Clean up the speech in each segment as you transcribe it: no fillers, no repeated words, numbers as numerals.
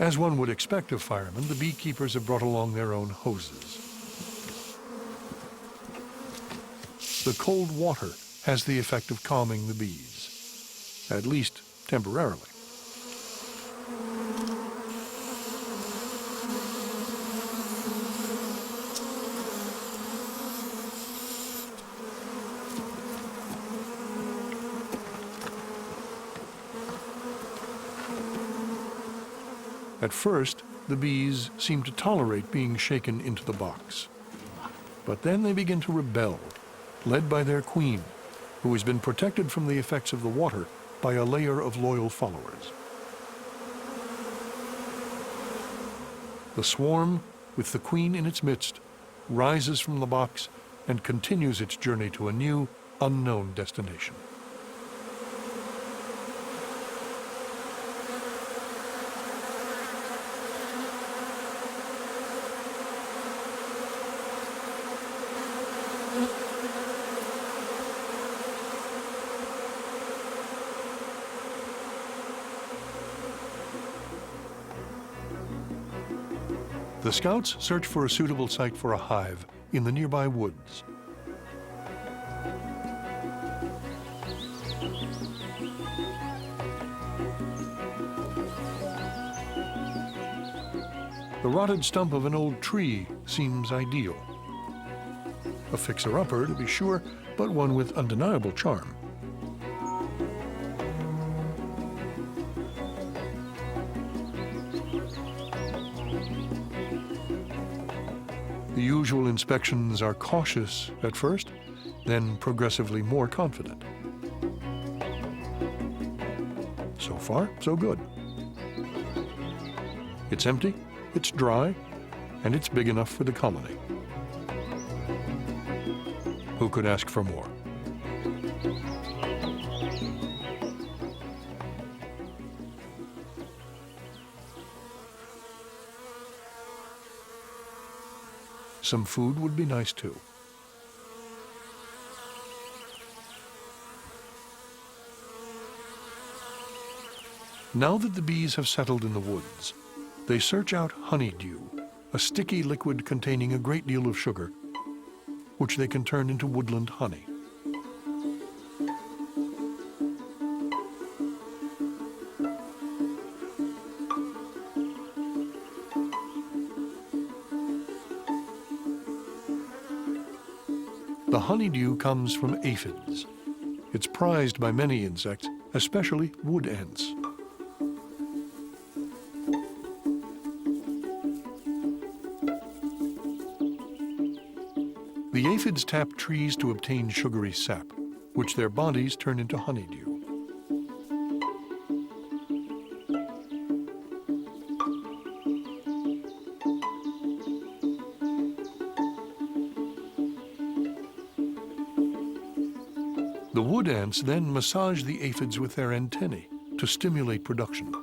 As one would expect of firemen, the beekeepers have brought along their own hoses. The cold water has the effect of calming the bees, at least temporarily. At first, the bees seem to tolerate being shaken into the box. But then they begin to rebel, led by their queen, who has been protected from the effects of the water by a layer of loyal followers. The swarm, with the queen in its midst, rises from the box and continues its journey to a new, unknown destination. The scouts search for a suitable site for a hive in the nearby woods. The rotted stump of an old tree seems ideal. A fixer-upper, to be sure, but one with undeniable charm. The usual inspections are cautious at first, then progressively more confident. So far, so good. It's empty, it's dry, and it's big enough for the colony. Who could ask for more? Some food would be nice too. Now that the bees have settled in the woods, they search out honeydew, a sticky liquid containing a great deal of sugar, which they can turn into woodland honey. The honeydew comes from aphids. It's prized by many insects, especially wood ants. The aphids tap trees to obtain sugary sap, which their bodies turn into honeydew. The wood ants then massage the aphids with their antennae to stimulate production.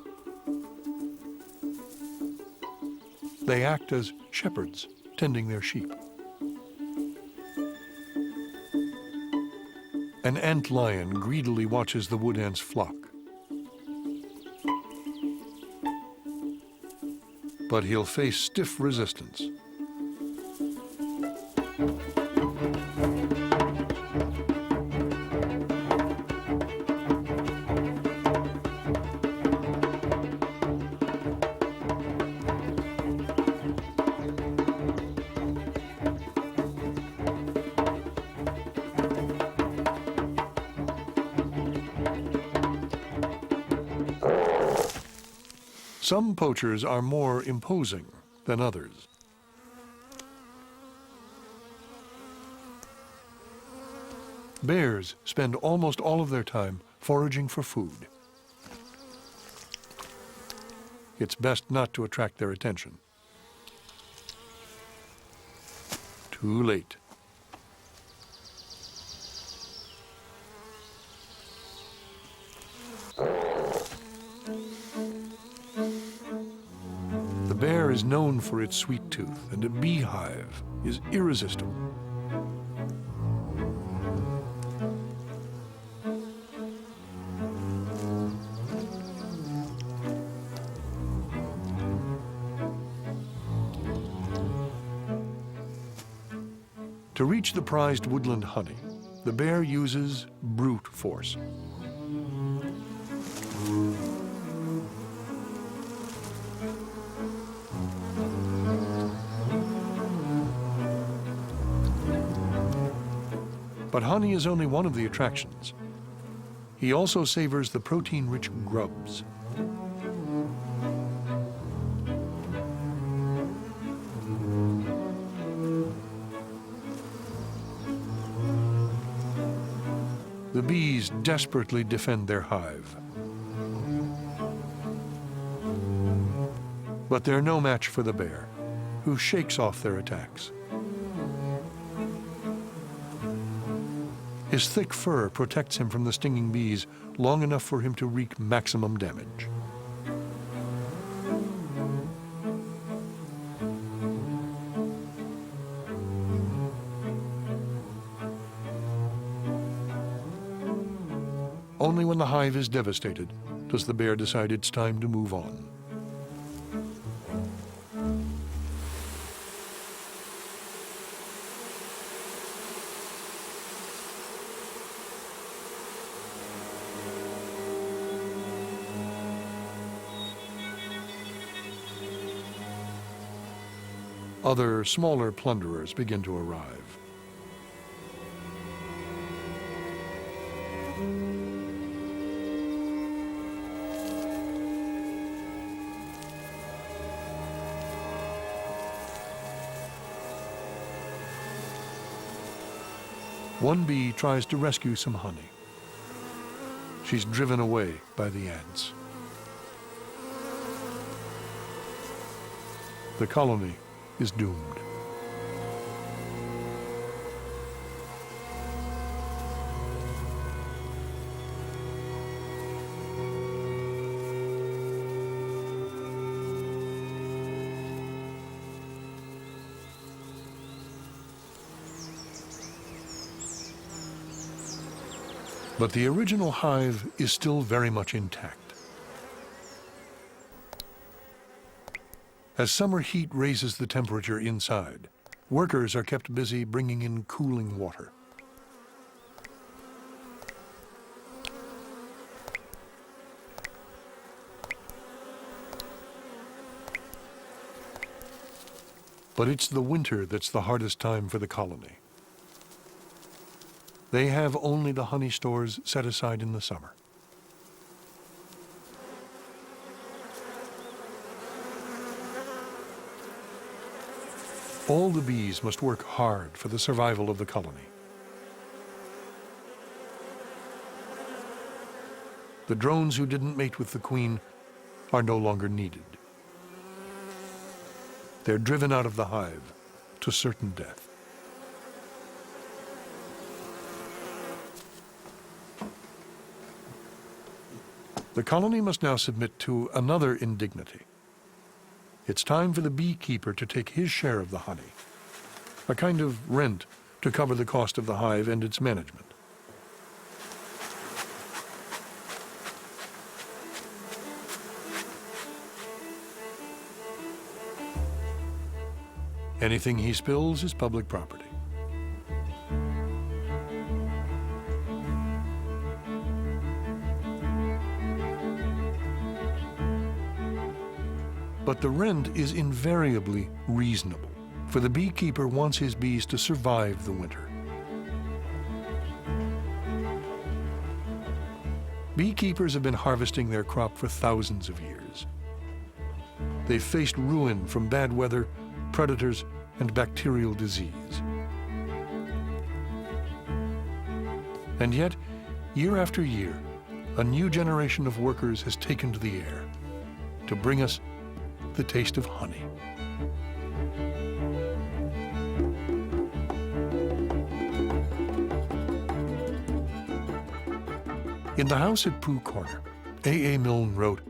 They act as shepherds, tending their sheep. An ant lion greedily watches the wood ant's flock. But he'll face stiff resistance. Some poachers are more imposing than others. Bears spend almost all of their time foraging for food. It's best not to attract their attention. Too late. The bear is known for its sweet tooth, and a beehive is irresistible. To reach the prized woodland honey, the bear uses brute force. But honey is only one of the attractions. He also savors the protein-rich grubs. The bees desperately defend their hive. But they're no match for the bear, who shakes off their attacks. His thick fur protects him from the stinging bees long enough for him to wreak maximum damage. Only when the hive is devastated does the bear decide it's time to move on. Other, smaller plunderers begin to arrive. One bee tries to rescue some honey. She's driven away by the ants. The colony is doomed. But the original hive is still very much intact. As summer heat raises the temperature inside, workers are kept busy bringing in cooling water. But it's the winter that's the hardest time for the colony. They have only the honey stores set aside in the summer. All the bees must work hard for the survival of the colony. The drones who didn't mate with the queen are no longer needed. They're driven out of the hive to certain death. The colony must now submit to another indignity. It's time for the beekeeper to take his share of the honey, a kind of rent to cover the cost of the hive and its management. Anything he spills is public property. But the rent is invariably reasonable, for the beekeeper wants his bees to survive the winter. Beekeepers have been harvesting their crop for thousands of years. They've faced ruin from bad weather, predators, and bacterial disease. And yet, year after year, a new generation of workers has taken to the air to bring us the taste of honey. In the house at Pooh Corner, A.A. Milne wrote,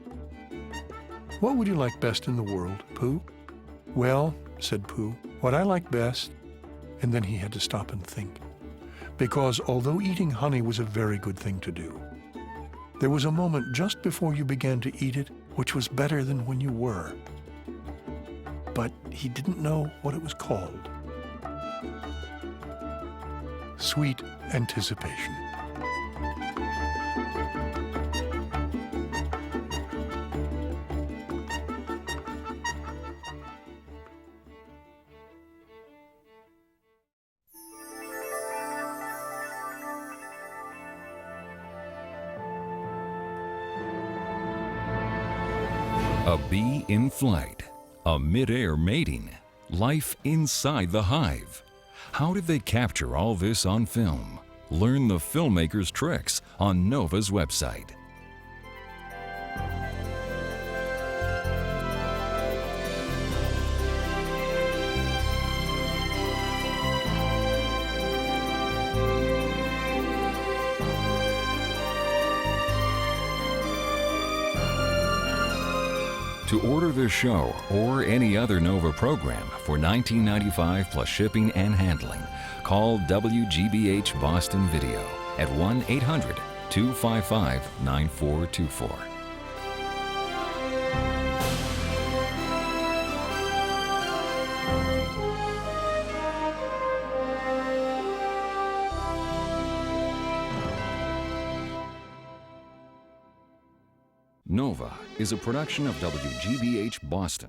"What would you like best in the world, Pooh?" "Well," said Pooh, "what I like best," and then he had to stop and think, because although eating honey was a very good thing to do, there was a moment just before you began to eat it which was better than when you were. But he didn't know what it was called. sweet anticipation. A bee in flight, a mid-air mating, life inside the hive. How did they capture all this on film? Learn the filmmaker's tricks on Nova's website. To order this show or any other Nova program for $19.95 plus shipping and handling, call WGBH Boston Video at 1-800-255-9424. Nova is a production of WGBH Boston.